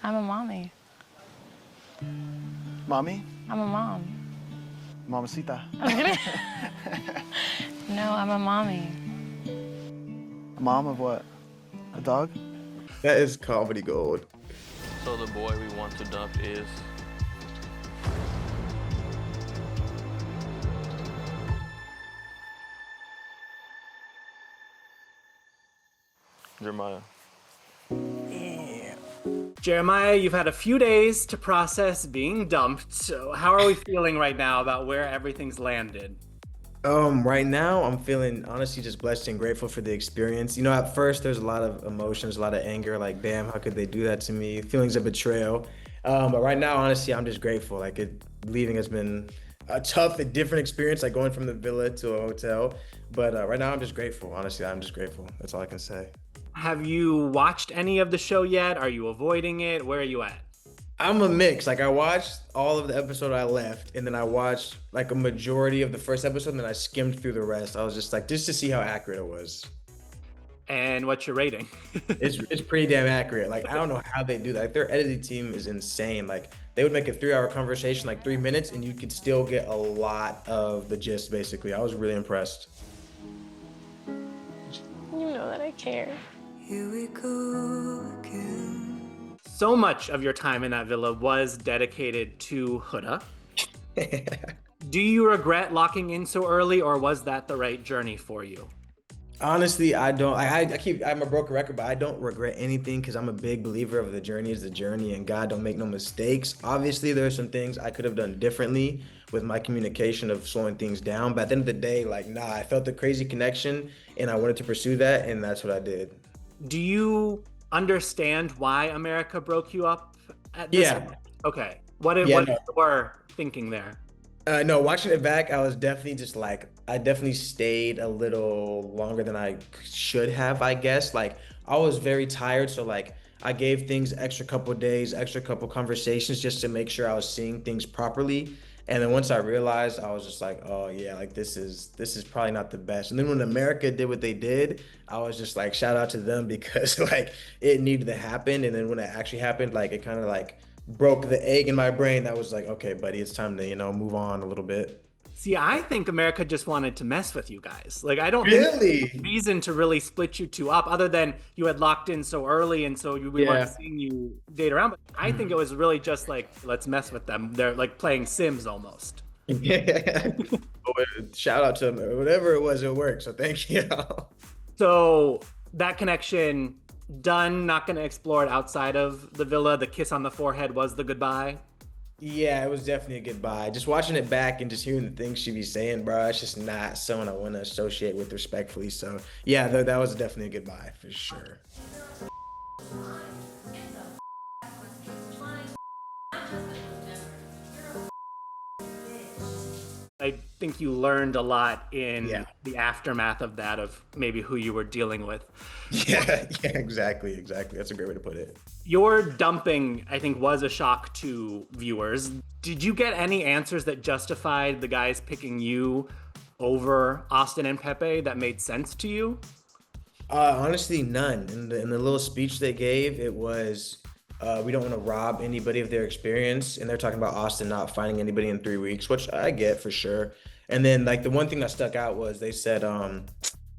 I'm a mommy. Mommy? I'm a mom. Mamacita. No, I'm a mommy. A mom of what? A dog? That is comedy gold. So the boy we want to dump is... Jeremiah. Jeremiah, you've had a few days to process being dumped. So how are we feeling right now about where everything's landed? Right now I'm feeling honestly just blessed and grateful for the experience. You know, at first there's a lot of emotions, a lot of anger, like, damn, how could they do that to me? Feelings of betrayal. But right now, honestly, I'm just grateful. Leaving has been a tough and different experience, like going from the villa to a hotel. But right now I'm just grateful. Honestly, I'm just grateful. That's all I can say. Have you watched any of the show yet? Are you avoiding it? Where are you at? I'm a mix. Like I watched all of the episode I left, and then I watched like a majority of the first episode, and then I skimmed through the rest. I was just like, just to see how accurate it was. And what's your rating? It's pretty damn accurate. Like I don't know how they do that. Like their editing team is insane. Like they would make a 3-hour conversation like 3 minutes, and you could still get a lot of the gist. Basically, I was really impressed. You know that I care. Here we go again. So much of your time in that villa was dedicated to Huda. Do you regret locking in so early, or was that the right journey for you? Honestly, I don't. I'm a broken record, but I don't regret anything because I'm a big believer of the journey is the journey, and God don't make no mistakes. Obviously, there are some things I could have done differently with my communication of slowing things down. But at the end of the day, like, nah, I felt the crazy connection, and I wanted to pursue that, and that's what I did. Do you understand why America broke you up at this point? Okay. What were thinking there? No, watching it back, I was definitely just like, I definitely stayed a little longer than I should have, I guess. Like, I was very tired, so like, I gave things extra couple of days, extra couple conversations just to make sure I was seeing things properly. And then once I realized, I was just like, oh yeah, like this is probably not the best. And then when America did what they did, I was just like, shout out to them because like it needed to happen. And then when it actually happened, like it kind of like broke the egg in my brain that was like, okay, buddy, it's time to, move on a little bit. See, I think America just wanted to mess with you guys. Like, I don't Really? think there's a reason to really split you two up other than you had locked in so early and so we weren't seeing you date around. But I think it was really just like, let's mess with them. They're like playing Sims almost. Yeah. Shout out to them. Whatever it was, it worked. So thank you. So that connection done, not going to explore it outside of the villa. The kiss on the forehead was the goodbye. Yeah, it was definitely a goodbye. Just watching it back and just hearing the things she be saying, bro, it's just not someone I want to associate with respectfully. So yeah, that was definitely a goodbye for sure. I think you learned a lot in the aftermath of that, of maybe who you were dealing with. Yeah, exactly. That's a great way to put it. Your dumping, I think, was a shock to viewers. Did you get any answers that justified the guys picking you over Austin and Pepe that made sense to you? Honestly, none. In the little speech they gave, it was, we don't want to rob anybody of their experience. And they're talking about Austin not finding anybody in 3 weeks, which I get for sure. And then like the one thing that stuck out was they said,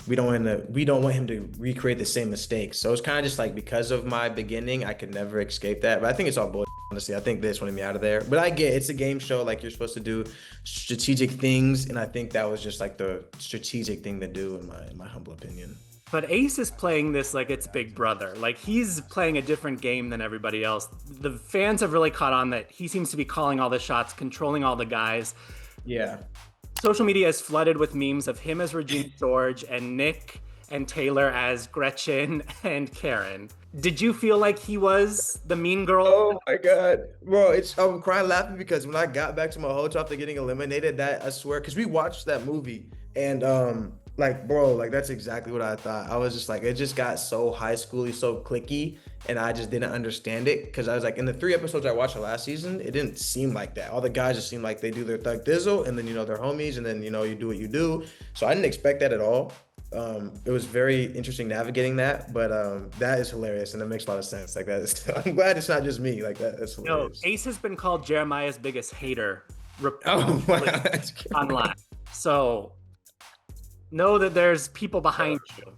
we don't want him to recreate the same mistakes. So it's kind of just like, because of my beginning, I could never escape that. But I think it's all bullshit, honestly. I think they just wanted me out of there. But I get it's a game show. Like you're supposed to do strategic things. And I think that was just like the strategic thing to do in my humble opinion. But Ace is playing this like it's Big Brother. Like he's playing a different game than everybody else. The fans have really caught on that he seems to be calling all the shots, controlling all the guys. Yeah. Social media is flooded with memes of him as Regina George and Nick and Taylor as Gretchen and Karen. Did you feel like he was the mean girl? Oh my God, bro, I'm crying laughing because when I got back to my hotel after getting eliminated, that I swear, because we watched that movie and like, bro, like that's exactly what I thought. I was just like, it just got so high schooly, so clicky, and I just didn't understand it because I was like, in the 3 episodes I watched last season, it didn't seem like that. All the guys just seemed like they do their thug dizzle, and then they're homies, and then you do what you do. So I didn't expect that at all. It was very interesting navigating that, but that is hilarious and it makes a lot of sense. Like that is, I'm glad it's not just me. Like that's No, hilarious. Ace has been called Jeremiah's biggest hater Oh my God. online. So know that there's people behind you.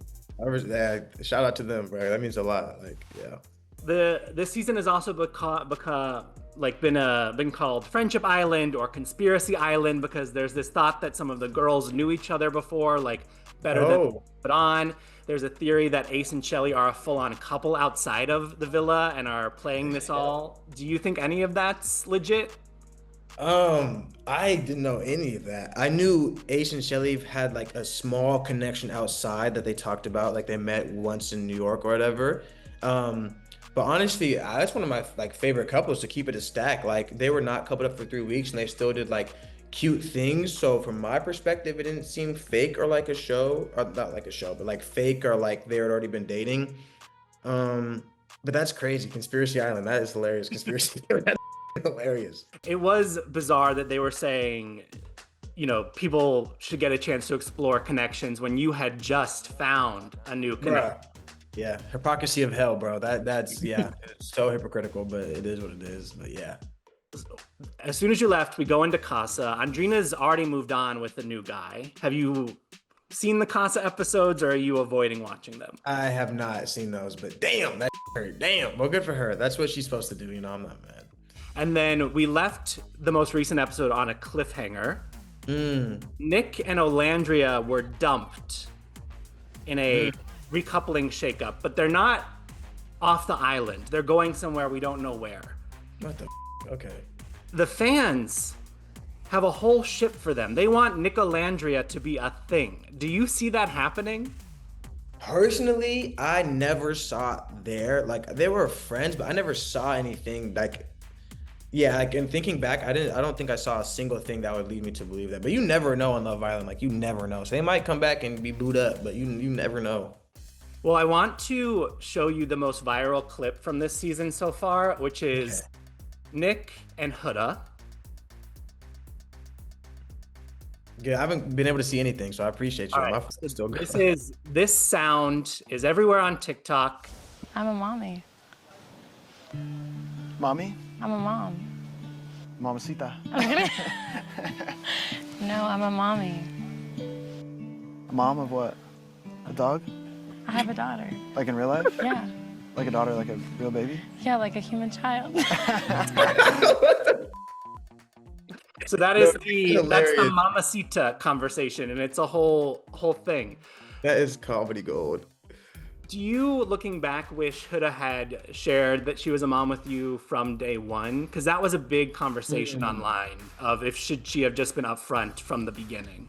Yeah, shout out to them, bro. That means a lot. Like, yeah. This season has also been called Friendship Island or Conspiracy Island because there's this thought that some of the girls knew each other before, like better than put on. There's a theory that Ace and Shelly are a full-on couple outside of the villa and are playing this all. Do you think any of that's legit? I didn't know any of that. I knew Ace and Shelly had like a small connection outside that they talked about, like they met once in New York or whatever. But honestly, that's one of my like favorite couples to keep it a stack. Like they were not coupled up for 3 weeks and they still did like cute things. So from my perspective, it didn't seem fake or like a show, or not like a show, but like fake or like they had already been dating. But that's crazy. Conspiracy Island, that is hilarious. Conspiracy, that's hilarious. It was bizarre that they were saying, you know, people should get a chance to explore connections when you had just found a new connection. Yeah, hypocrisy of hell, bro. That's yeah, it's so hypocritical, but it is what it is. But yeah. As soon as you left, we go into Casa. Andrina's already moved on with the new guy. Have you seen the Casa episodes or are you avoiding watching them? I have not seen those, but damn, that hurt. Damn. Well, good for her. That's what she's supposed to do. You know, I'm not mad. And then we left the most recent episode on a cliffhanger. Nick and Olandria were dumped in a recoupling shakeup, but they're not off the island. They're going somewhere we don't know where. What the okay. The fans have a whole ship for them. They want Nick Olandria to be a thing. Do you see that happening? Personally, I never saw it there. Like they were friends, but I never saw anything like yeah, like in thinking back, I don't think I saw a single thing that would lead me to believe that. But you never know on Love Island. Like you never know. So they might come back and be booed up, but you never know. Well, I want to show you the most viral clip from this season so far, which is Nick and Huda. Yeah, I haven't been able to see anything, so I appreciate you. All right, My phone's still good. This sound is everywhere on TikTok. I'm a mommy. Mommy? I'm a mom. Mamacita. No, I'm a mommy. A mom of what? A dog? I have a daughter. Like in real life? Yeah. Like a daughter, like a real baby? Yeah, like a human child. So that's the Mamacita conversation, and it's a whole thing. That is comedy gold. Do you, looking back, wish Huda had shared that she was a mom with you from day one? Because that was a big conversation online of if should she have just been upfront from the beginning.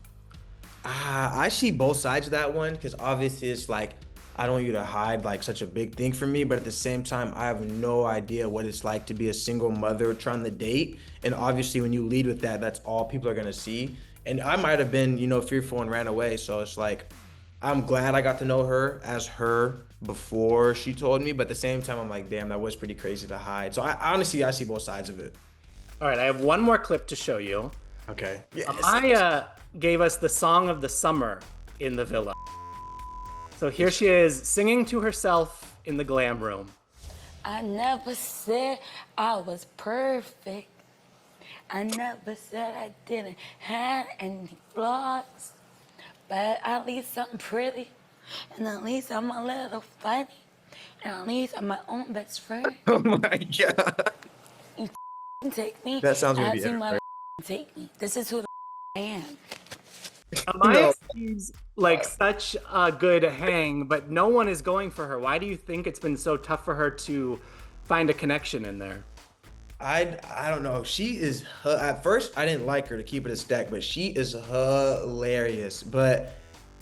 I see both sides of that one because obviously it's like I don't want you to hide like such a big thing from me, but at the same time I have no idea what it's like to be a single mother trying to date, and obviously when you lead with that, that's all people are gonna see. And I might have been, you know, fearful and ran away, so it's like I'm glad I got to know her as her before she told me, but at the same time I'm like, damn, that was pretty crazy to hide. So I honestly see both sides of it. All right, I have one more clip to show you. Okay. Yes. Amaya gave us the song of the summer in the villa. So here she is singing to herself in the glam room. I never said I was perfect. I never said I didn't have any flaws. But at least I'm pretty. And at least I'm a little funny. And at least I'm my own best friend. Oh my God. You take me. That sounds gonna be as you epic, take me. This is who I am. Amaya seems like such a good hang, but no one is going for her. Why do you think it's been so tough for her to find a connection in there? I don't know. She is at first I didn't like her, to keep it a stack, but she is hilarious. But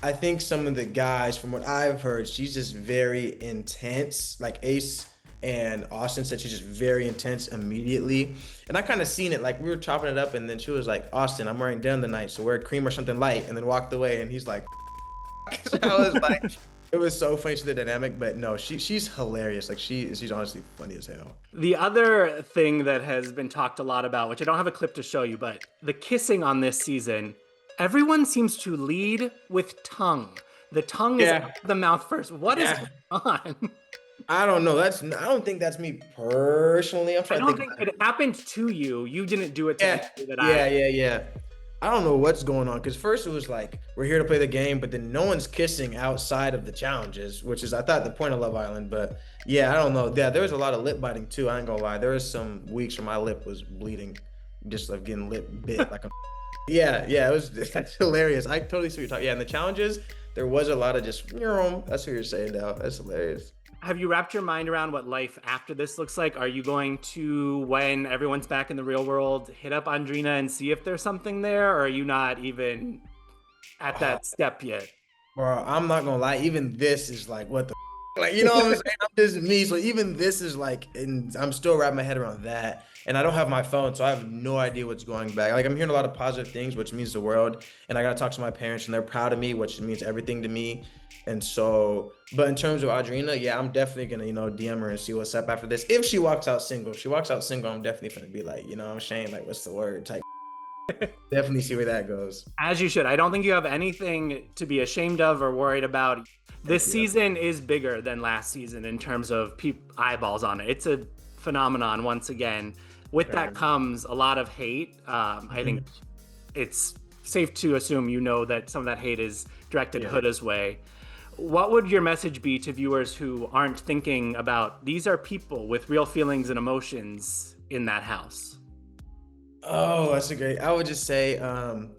I think some of the guys, from what I've heard, she's just very intense. Like Ace and Austin said she's just very intense immediately. And I kind of seen it, like we were chopping it up and then she was like, Austin, I'm wearing denim tonight, so wear cream or something light, and then walked away and he's like, so I was like, it was so funny to the dynamic, but no, she's hilarious. Like she's honestly funny as hell. The other thing that has been talked a lot about, which I don't have a clip to show you, but the kissing on this season, everyone seems to lead with tongue. The tongue is out of the mouth first. What is going on? I don't know. I don't think that's me personally. I'm I trying don't to think. think it happened to you. You didn't do it to me. Yeah. I don't know what's going on because first it was like we're here to play the game, but then no one's kissing outside of the challenges, which is I thought the point of Love Island. But yeah, I don't know. Yeah, there was a lot of lip biting too. I ain't gonna lie. There was some weeks where my lip was bleeding, just like getting lip bit like a. Yeah. It was that's hilarious. I totally see what you're talking. Yeah, in the challenges there was a lot of just. That's what you're saying now. That's hilarious. Have you wrapped your mind around what life after this looks like? Are you going to, when everyone's back in the real world, hit up Andrina and see if there's something there? Or are you not even at that step yet? Bro, I'm not gonna lie. Even this is like, what the like, you know what I'm saying? This is me. So even this is like, and I'm still wrapping my head around that. And I don't have my phone, so I have no idea what's going back. Like I'm hearing a lot of positive things, which means the world. And I gotta talk to my parents, and they're proud of me, which means everything to me. And so, but in terms of Audrina, yeah, I'm definitely gonna, DM her and see what's up after this. If she walks out single, I'm definitely gonna be like, I'm Shane, like, what's the word type. Definitely see where that goes. As you should. I don't think you have anything to be ashamed of or worried about. This season is bigger than last season in terms of eyeballs on it. It's a phenomenon once again. With that comes a lot of hate. I think it's safe to assume that some of that hate is directed Huda's way. What would your message be to viewers who aren't thinking about these are people with real feelings and emotions in that house? Oh, that's I would just say,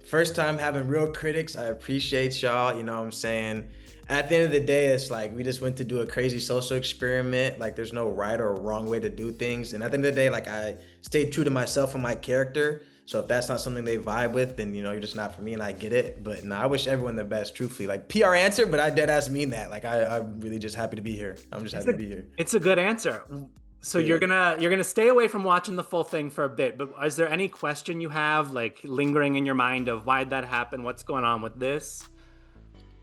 first time having real critics. I appreciate y'all. You know what I'm saying? At the end of the day, it's like we just went to do a crazy social experiment. Like there's no right or wrong way to do things. And at the end of the day, like I stayed true to myself and my character. So if that's not something they vibe with, then you're just not for me, and I get it. But no, I wish everyone the best, truthfully. Like PR answer, but I dead ass mean that. Like I'm really just happy to be here. I'm just happy to be here. It's a good answer. So you're gonna stay away from watching the full thing for a bit, but is there any question you have like lingering in your mind of why'd that happen? What's going on with this?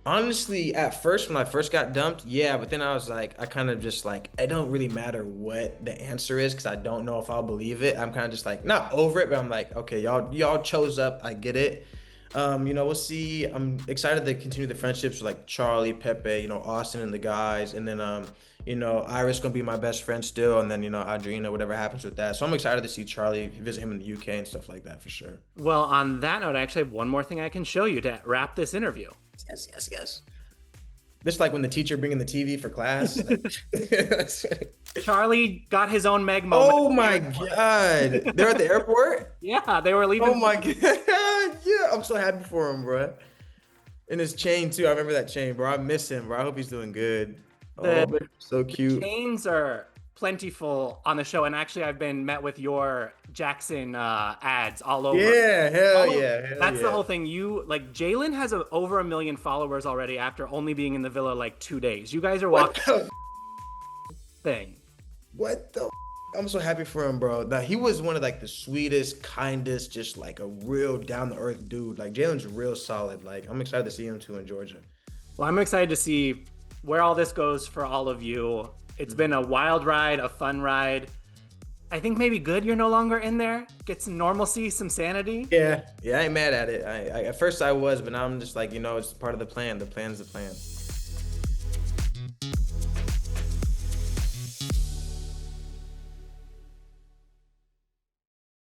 Honestly, at first, when I first got dumped, yeah, but then I was like, I kind of just like, it don't really matter what the answer is because I don't know if I'll believe it. I'm kind of just like, not over it, but I'm like, okay, y'all chose up, I get it. We'll see. I'm excited to continue the friendships with like Charlie, Pepe, Austin and the guys, and then Iris gonna be my best friend still, and then Audrina, whatever happens with that. So I'm excited to see Charlie, visit him in the UK and stuff like that for sure. Well, on that note, I actually have one more thing I can show you to wrap this interview. Yes. This like when the teacher bringing the TV for class. Charlie got his own Meg moment. Oh my God. They're at the airport? Yeah, they were leaving. Oh my God. Yeah, I'm so happy for him, bro. And his chain too. I remember that chain, bro. I miss him, bro. I hope he's doing good. So cute. Chains are plentiful on the show, and actually I've been met with your Jackson ads all over. Yeah, hell yeah. That's the whole thing. Jalen has over 1 million followers already after only being in the villa like 2 days. You guys are walking thing. What the I'm so happy for him, bro. Now he was one of like the sweetest, kindest, just like a real down to earth dude. Like Jalen's real solid. Like I'm excited to see him too in Georgia. Well, I'm excited to see where all this goes for all of you. It's been a wild ride, a fun ride. I think maybe good you're no longer in there. Get some normalcy, some sanity. Yeah, I ain't mad at it. At first I was, but now I'm just like, it's part of the plan. The plan's the plan.